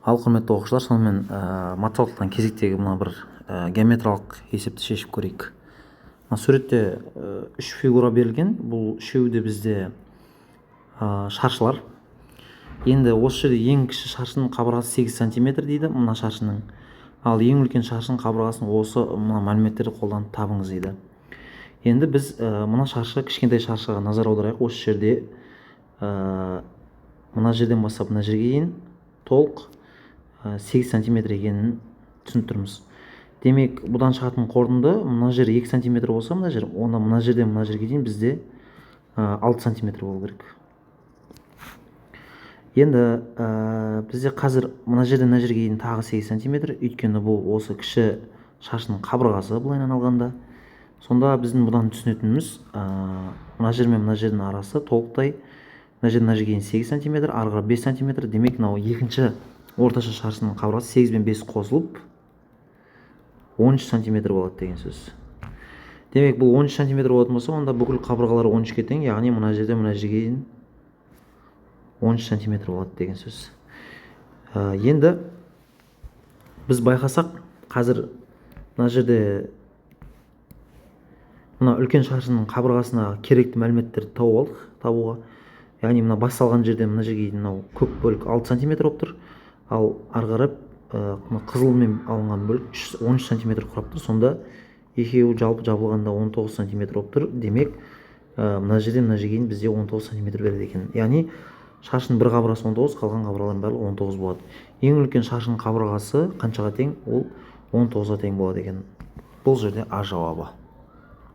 Ал құрметті оқушылар, сонымен математикадан кезектегі мына бір геометриялық есепті шешіп көрейік. Мына суретте үш фигура берілген. Бұл үшеуі де бізде шаршылар. Енді осы жерде ең кіші шаршының қабырғасы 8 сантиметр дейді, мына шаршының. Ал ең үлкен шаршының қабырғасын осы мына мәліметтерді қолданып табыңыз дейді. Енді біз мына шаршы, кішкентай шаршыға назар аударайық. Осы жерде мына жерден бастап мына жерге дейін толық 8 сантиметр екенін түсініп тұрмыз. Демек, бұдан шығатын қорытынды, мына жер 2 сантиметр болса, мына жер, онда мына жерден мына жерге дейін бізде 6 сантиметр болу керек. Енді бізде қазір мына жерден мына жерге дейін тағы 8 сантиметр, өйткені бұл осы кіші шашының қабырғасы былайынан алғанда. Сонда біздің бұдан түсінетініміз, мына жер мен мына жердің арасы толықтай мына жерден мына жерге дейін 8 сантиметр, арғы 5 сантиметр. Демек, мынау екінші орташа шаршының қабырғасы 8 мен 5 қосылып 13 сантиметр болады деген сөз. Демек, бұл 13 сантиметр болатын болса, онда бүкіл қабырғалары 13-ке тең, яғни мына жерден мына жерге дейін 13 сантиметр болады деген сөз. Енді біз байқасақ, қазір мына жерде мына үлкен шаршының қабырғасына керекті мәліметтерді тауып алдық, табуға. Яғни мына басталған жерден мына жерге дейін мынау көк бөлік 6 сантиметр болып тұр. Ал арғарап қызылмен алынған бөлік 13 сантиметр құрап тұр. Сонда екеуі жалпы жабылғанда 19 сантиметр болып тұр. Демек, мына жерден мына жерге дейін бізде 19 сантиметр береді екен. Яғни шаршының бір қабырғасы 19, қалған қабырғалардың барлығы 19 болады. Ең үлкен шаршының қабырғасы қаншаға тең? Ол 19-ға тең болады екен. Бұл жерде А жауабы.